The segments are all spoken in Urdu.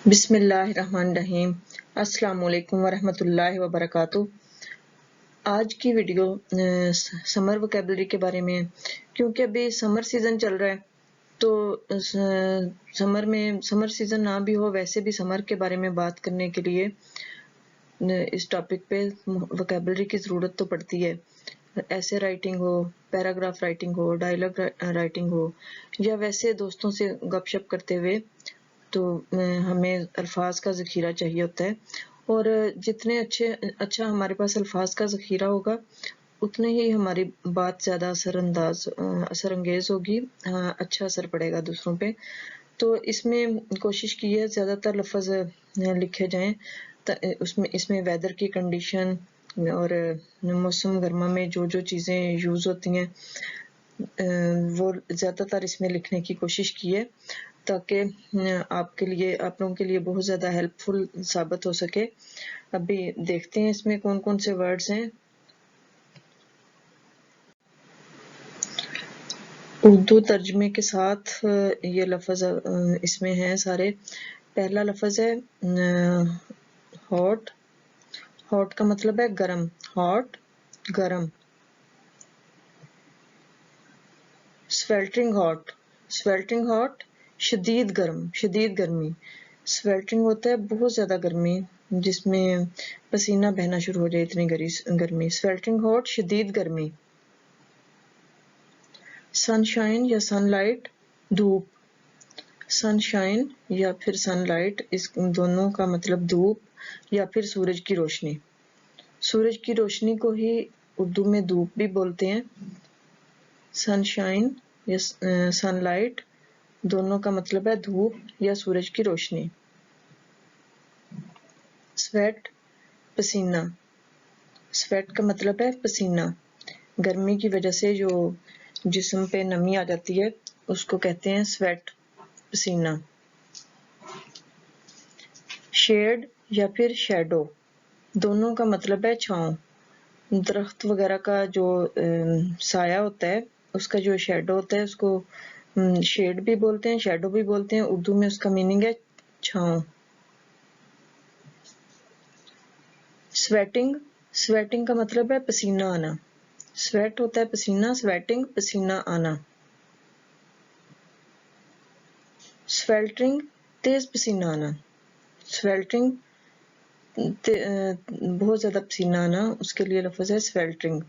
بسم اللہ الرحمن الرحیم۔ السلام علیکم ورحمۃ اللہ وبرکاتہ۔ آج کی ویڈیو سمر ووکیبلری کے بارے میں ہے، کیونکہ ابھی سمر سیزن چل رہا ہے تو سمر سیزن نہ بھی ہو ویسے بھی سمر کے بارے میں بات کرنے کے لیے اس ٹاپک پہ ووکیبلری کی ضرورت تو پڑتی ہے۔ ایسے رائٹنگ ہو، پیراگراف رائٹنگ ہو، ڈائلاگ رائٹنگ ہو، یا ویسے دوستوں سے گپ شپ کرتے ہوئے تو ہمیں الفاظ کا ذخیرہ چاہیے ہوتا ہے، اور جتنے اچھا ہمارے پاس الفاظ کا ذخیرہ ہوگا اتنے ہی ہماری بات زیادہ اثر انگیز ہوگی، اچھا اثر پڑے گا دوسروں پہ۔ تو اس میں کوشش کی ہے زیادہ تر لفظ لکھے جائیں، اس میں ویدر کی کنڈیشن اور موسم گرما میں جو چیزیں یوز ہوتی ہیں وہ زیادہ تر اس میں لکھنے کی کوشش کی ہے، تاکہ آپ لوگوں کے لیے بہت زیادہ ہیلپ فل ثابت ہو سکے۔ ابھی دیکھتے ہیں اس میں کون کون سے ورڈز ہیں۔ اردو ترجمے کے ساتھ یہ لفظ اس میں ہیں سارے۔ پہلا لفظ ہے ہاٹ۔ ہاٹ کا مطلب ہے گرم، ہاٹ گرم۔ سویلٹرنگ ہاٹ، سویلٹرنگ ہاٹ شدید گرم، شدید گرمی۔ سویلٹرنگ ہوتا ہے بہت زیادہ گرمی جس میں پسینہ بہنا شروع ہو جائے، اتنی گرمی۔ سویلٹرنگ ہاٹ شدید گرمی۔ سن شائن یا سن لائٹ دھوپ، سن شائن یا پھر سن لائٹ، اس دونوں کا مطلب دھوپ یا پھر سورج کی روشنی۔ سورج کی روشنی کو ہی اردو میں دھوپ بھی بولتے ہیں۔ سن شائن یا سن لائٹ دونوں کا مطلب ہے دھوپ یا سورج کی روشنی۔ سویٹ پسینہ، سویٹ کا مطلب ہے پسینہ۔ گرمی کی وجہ سے جو جسم پہ نمی آ جاتی ہے اس کو کہتے ہیں سویٹ، پسینہ۔ شیڈ یا پھر شیڈو دونوں کا مطلب ہے چھاؤں۔ درخت وغیرہ کا جو سایہ ہوتا ہے اس کا جو شیڈو ہوتا ہے اس کو شیڈ بھی بولتے ہیں، شیڈو بھی بولتے ہیں۔ اردو میں اس کا میننگ ہے چھاؤں۔ سویٹنگ، سویٹنگ کا مطلب ہے پسینہ آنا۔ سویٹ ہوتا ہے پسینہ، سویٹنگ پسینہ آنا۔ سویلٹرنگ تیز پسینہ آنا، سویلٹرنگ بہت زیادہ پسینہ آنا، اس کے لیے لفظ ہے سویلٹرنگ۔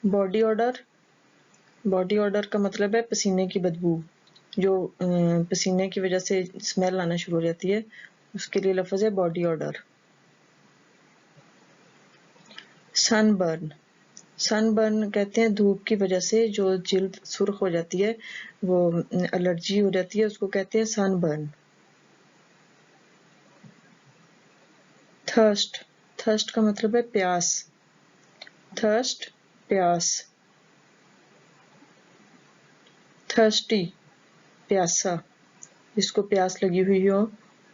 باڈی آڈر، باڈی آڈر کا مطلب ہے پسینے کی بدبو، جو پسینے کی وجہ سے اسمیل آنا شروع ہو جاتی ہے، اس کے لیے لفظ ہے باڈی آڈر۔ سن برن، سن برن کہتے ہیں دھوپ کی وجہ سے جو جلد سرخ ہو جاتی ہے، وہ الرجی ہو جاتی ہے، اس کو کہتے ہیں سن برن۔ تھرسٹ، تھرسٹ کا مطلب ہے پیاس، تھرسٹ پیاس۔ تھرسٹی پیاسا، جس کو پیاس لگی ہوئی ہو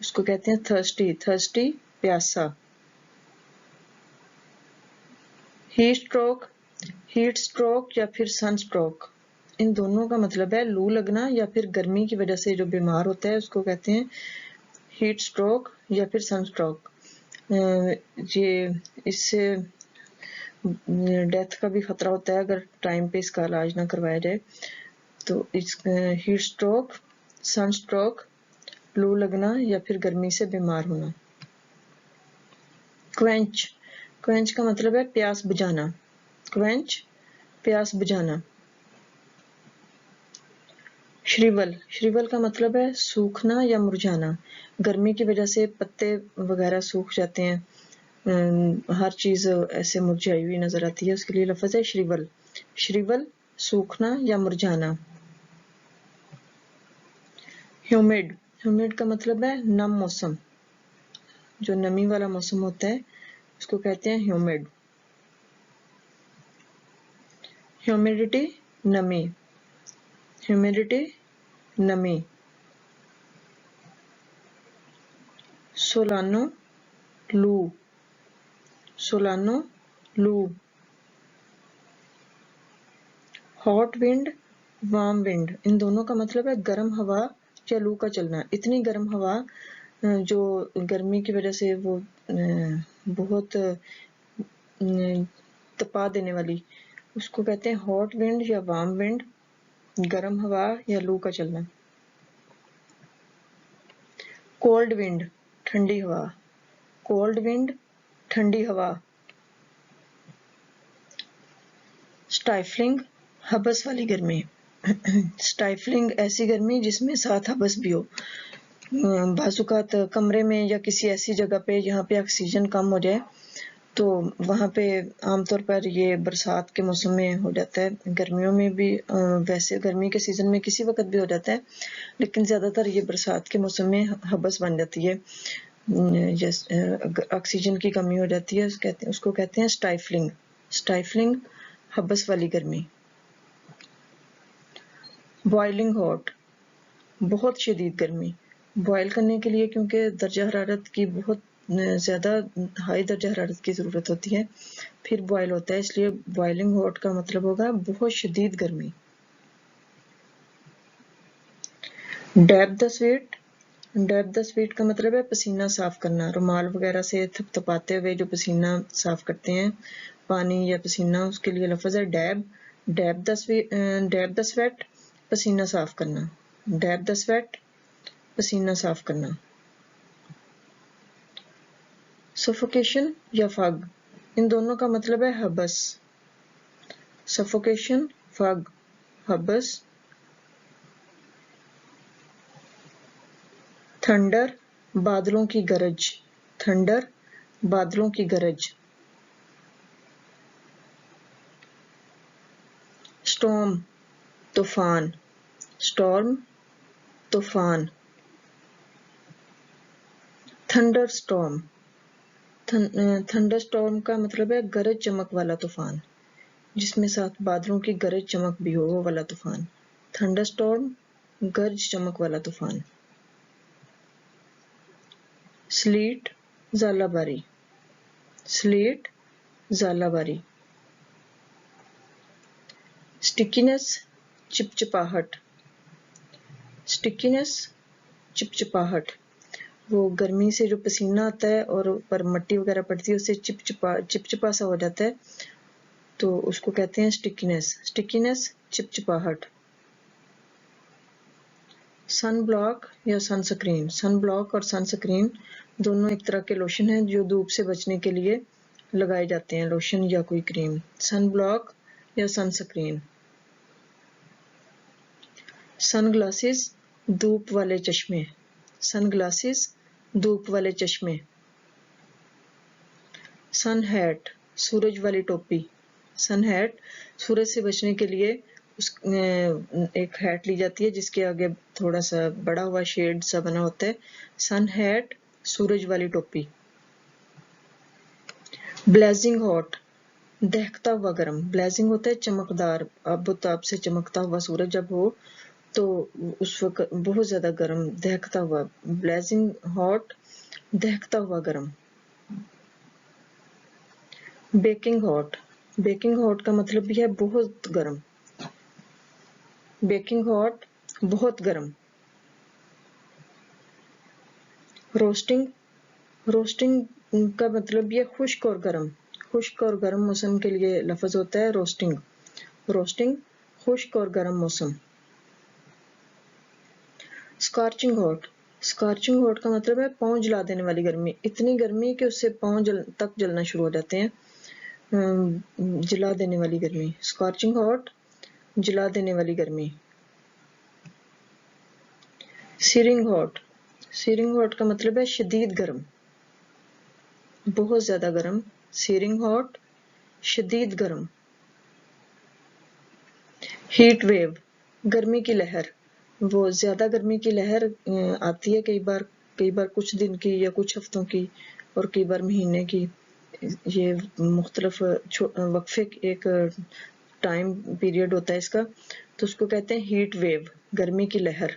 اس کو کہتے ہیں تھرسٹی، تھرسٹی پیاسا۔ ہیٹ اسٹروک، ہیٹ اسٹروک یا پھر سن اسٹروک، ان دونوں کا مطلب ہے لو لگنا یا پھر گرمی کی وجہ سے جو بیمار ہوتا ہے اس کو کہتے ہیں ہیٹ اسٹروک یا پھر سن اسٹروک۔ یہ اس سے ڈیتھ کا بھی خطرہ ہوتا ہے اگر ٹائم پہ اس کا علاج نہ کروایا جائے۔ تو اس ہیٹ اسٹروک، سن اسٹروک، لو لگنا یا پھر گرمی سے بیمار ہونا۔ کوینچ، کوینچ کا مطلب ہے پیاس بجھانا، کوینچ پیاس بجھانا۔ شریول، شریول کا مطلب ہے سوکھنا یا مرجھانا، گرمی کی وجہ سے پتے وغیرہ سوکھ جاتے ہیں، ہر چیز ایسے مرجھائی ہوئی نظر آتی ہے، اس کے لیے لفظ ہے شریول، شریول سوکھنا یا مرجھانا۔ ہیومڈ، ہیومڈ کا مطلب ہے نم موسم، جو نمی والا موسم ہوتا ہے اس کو کہتے ہیں ہیومڈ۔ ہیومیڈیٹی نمی، ہیومیڈیٹی نمی۔ سولانو لو، سولانو لو۔ ہاٹ ونڈ، وارم ونڈ، ان دونوں کا مطلب ہے گرم ہوا یا لو کا چلنا. اتنی گرم ہوا جو گرمی کی وجہ سے وہ بہت تپا دینے والی, اس کو کہتے ہیں ہاٹ ونڈ یا وارم ونڈ, گرم ہوا یا لو کا چلنا. کولڈ ونڈ ٹھنڈی ہوا, کولڈ ونڈ ٹھنڈی ہوا. سٹائفلنگ حبس والی گرمی. سٹائفلنگ ایسی گرمی جس میں ساتھ حبس بھی ہو. بعض اوقات کمرے میں یا کسی ایسی جگہ پہ جہاں پہ آکسیجن کم ہو جائے تو وہاں پہ عام طور پر یہ برسات کے موسم میں ہو جاتا ہے, گرمیوں میں بھی ویسے گرمی کے سیزن میں کسی وقت بھی ہو جاتا ہے, لیکن زیادہ تر یہ برسات کے موسم میں حبس بن جاتی ہے, آکسیجن کی کمی ہو جاتی ہے, اس کو کہتے ہیں سٹائفلنگ. سٹائفلنگ حبس والی گرمی. بوائلنگ ہاٹ بہت شدید گرمی. بوائل کرنے کے لیے کیونکہ درجہ حرارت کی بہت زیادہ ہائی درجہ حرارت کی ضرورت ہوتی ہے پھر بوائل ہوتا ہے, اس لیے بوائلنگ ہاٹ کا مطلب ہوگا بہت شدید گرمی. Dab the sweat. Dab the sweat کا مطلب ہے پسینہ صاف کرنا. رومال وغیرہ سے تھپ تھپاتے ہوئے جو پسینہ صاف کرتے ہیں, پانی یا پسینہ, اس کے لیے لفظ ہے ڈیب. ڈیپ دا سویٹ پسینہ صاف کرنا. ڈیپ دا سویٹ پسینہ صاف کرنا. سفوکیشن یا فگ, ان دونوں کا مطلب ہے حبس. سفوکیشن فگ حبس. تھنڈر بادلوں کی گرج. تھنڈر بادلوں کی گرج. سٹورم طوفان. سٹورم طوفان. تھنڈر سٹورم. تھنڈر سٹورم کا مطلب ہے گرج چمک والا طوفان, جس میں ساتھ بادلوں کی گرج چمک بھی ہو, وہ والا طوفان. تھنڈر سٹورم گرج چمک والا طوفان. سلیٹ ژالہ باری. سلیٹ ژالہ باری. سٹکنس چپچپاہٹ. سٹکنس چپچپاہٹ, وہ گرمی سے جو پسینہ آتا ہے اور اوپر مٹی وغیرہ پڑتی ہے اس سے چپچپا سا ہو جاتا ہے, تو اس کو کہتے ہیں سٹکنس. سٹکنس چپچپاہٹ. سن بلاک یا سن سکرین. سن بلاک اور سن سکرین دونوں ایک طرح کے لوشن ہیں جو دھوپ سے بچنے کے لیے لگائے جاتے ہیں, لوشن یا کوئی کریم. سن بلاک یا سن سکرین. سن گلاسز دھوپ والے چشمے. سن گلاسز دھوپ والے چشمے. سن ہیٹ سورج والی ٹوپی. سن ہیٹ سورج سے بچنے کے لیے ایک ہیٹ لی جاتی ہے جس کے آگے تھوڑا سا بڑا ہوا شیڈ سا بنا ہوتا ہے. سن ہیٹ سورج والی ٹوپی. بلیزنگ ہاٹ دہکتا ہوا گرم. بلیزنگ ہوتا ہے چمکدار, آب و تاب سے چمکتا ہوا سورج جب ہو تو اس وقت بہت زیادہ گرم, دہکتا ہوا. بلیزنگ ہاٹ دہکتا ہوا گرم. Baking hot. بیکنگ ہاٹ کا مطلب بھی ہے بہت گرم. بیکنگ ہاٹ بہت گرم. روسٹنگ. روسٹنگ کا مطلب بھی ہے خشک اور گرم. خشک اور گرم موسم کے لیے لفظ ہوتا ہے روسٹنگ. روسٹنگ خشک اور گرم موسم. اسکارچنگ ہاٹ. اسکارچنگ ہاٹ کا مطلب ہے پاؤں جلا دینے والی گرمی. اتنی گرمی کہ اس سے پاؤں تک جلنا شروع ہو جاتے ہیں, جلا دینے والی گرمی. اسکارچنگ ہاٹ جلا دینے والی گرمی. Sharing hot. سیرنگ ہاٹ کا مطلب ہے شدید گرم, بہت زیادہ گرم. سیرنگ ہاٹ شدید گرم. ہیٹ ویو گرمی کی لہر. وہ زیادہ گرمی کی لہر آتی ہے کئی بار کچھ دن کی یا کچھ ہفتوں کی اور کئی بار مہینے کی. یہ مختلف وقفے ایک ٹائم پیریڈ ہوتا ہے اس کا, تو اس کو کہتے ہیں ہیٹ ویو گرمی کی لہر.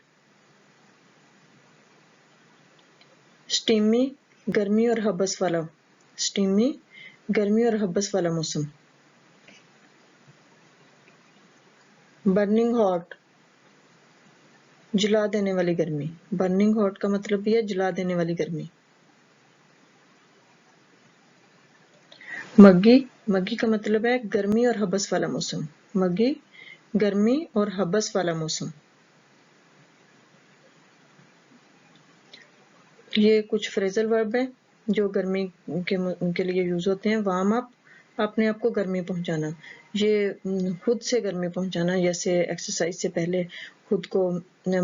سٹیمی گرمی اور حبس والا. سٹیمی گرمی اور حبس والا موسم. برننگ ہاٹ جلا دینے والی گرمی. برننگ ہاٹ کا مطلب بھی ہے جلا دینے والی گرمی. مگی. مگی کا مطلب ہے گرمی اور حبس والا موسم. مگی گرمی اور حبس والا موسم. یہ کچھ فریزل ورب ہیں جو گرمی کے لیے یوز ہوتے ہیں. وارم اپ اپنے آپ کو گرمی پہنچانا. یہ خود سے گرمی پہنچانا، جیسے ایکسرسائز سے پہلے خود کو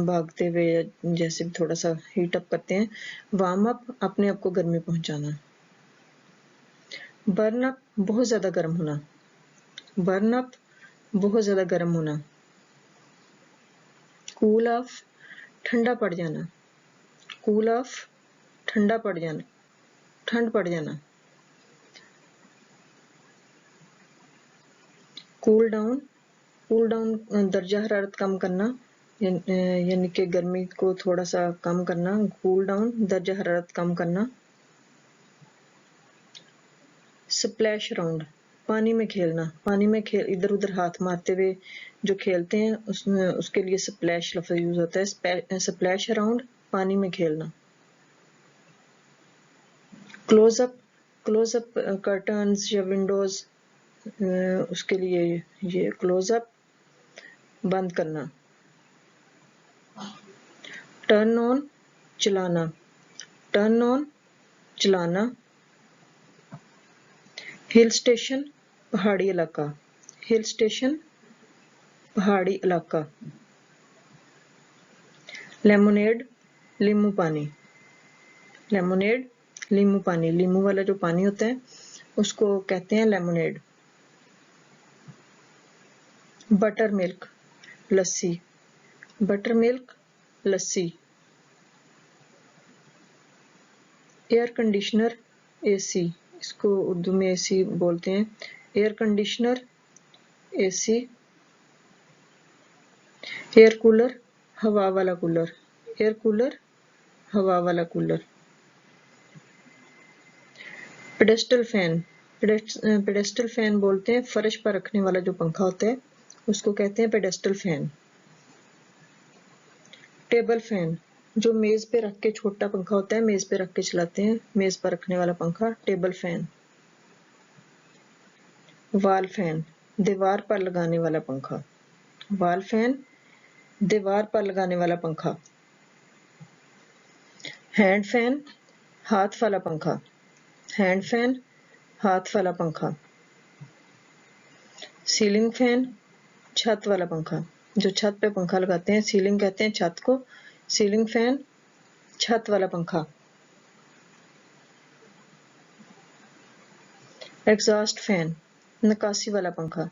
بھاگتے ہوئے جیسے تھوڑا سا ہیٹ اپ کرتے ہیں. وارم اپ اپنے آپ کو گرمی پہنچانا. برن اپ بہت زیادہ گرم ہونا. برن اپ بہت زیادہ گرم ہونا. کول آف ٹھنڈا پڑ جانا. کول آف ٹھنڈا پڑ جانا، ٹھنڈ پڑ جانا. Cool down. کول ڈاؤن درجہ حرارت کم کرنا، یعنی کہ گرمی کو تھوڑا سا کم کرنا. کول ڈاؤن درجہ حرارت کم کرنا. سپلیش راؤنڈ پانی میں کھیلنا. پانی میں ادھر ادھر ہاتھ مارتے ہوئے جو کھیلتے ہیں اس کے لیے سپلیش لفظ یوز ہوتا ہے. سپلیش اراؤنڈ پانی میں کھیلنا. Close up. Close up curtains یا ونڈوز، اس کے لیے یہ کلوز اپ بند کرنا. ٹرن آن چلانا. ٹرن آن چلانا. ہل اسٹیشن پہاڑی علاقہ. ہل اسٹیشن پہاڑی علاقہ. لیمونیڈ لیمو پانی. لیمونیڈ لیمو پانی. لیمو والا جو پانی ہوتا ہے اس کو کہتے ہیں لیمونیڈ. بٹر ملک لسی. بٹر ملک لسی. ایئر کنڈیشنر اے سی، اس کو اردو میں اے سی بولتے ہیں. ایئر کنڈیشنر اے سی. ایئر کولر ہوا والا کولر. ایئر کولر ہوا والا cooler. Pedestal fan. Pedestal fan بولتے ہیں فرش پر رکھنے والا جو پنکھا ہوتا ہے اس کو کہتے ہیں پیڈسٹل فین. ٹیبل فین جو میز پہ رکھ کے چھوٹا پنکھا ہوتا ہے، میز پہ رکھ کے چلاتے ہیں، میز پر رکھنے والا پنکھا ٹیبل فین. وال فین دیوار پر لگانے والا پنکھا. وال فین دیوار پر لگانے والا پنکھا. ہینڈ فین ہاتھ والا پنکھا. ہینڈ فین ہاتھ والا پنکھا. سیلنگ فین چھت والا پنکھا. جو چھت پہ پنکھا لگاتے ہیں سیلنگ کہتے ہیں چھت کو. سیلنگ فین چھت والا پنکھا. ایگزاسٹ فین نکاسی والا پنکھا.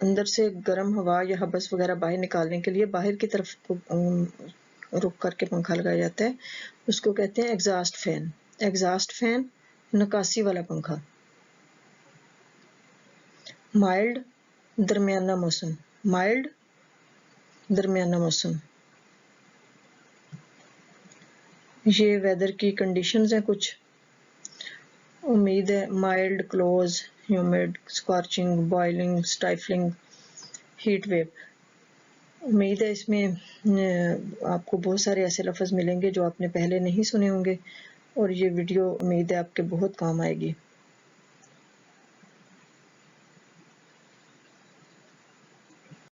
اندر سے گرم ہوا یا حبس وغیرہ باہر نکالنے کے لیے باہر کی طرف رک کر کے پنکھا لگایا جاتا ہے، اس کو کہتے ہیں ایگزاسٹ فین. ایگزاسٹ فین نکاسی والا پنکھا. مائلڈ درمیانہ موسم. مائلڈ درمیانہ موسم. یہ ویدر کی کنڈیشنز ہیں کچھ. امید ہے mild, close, humid, scorching, boiling, stifling, heat wave. امید ہے اس میں آپ کو بہت سارے ایسے لفظ ملیں گے جو آپ نے پہلے نہیں سنے ہوں گے، اور یہ ویڈیو امید ہے آپ کے بہت کام آئے گی.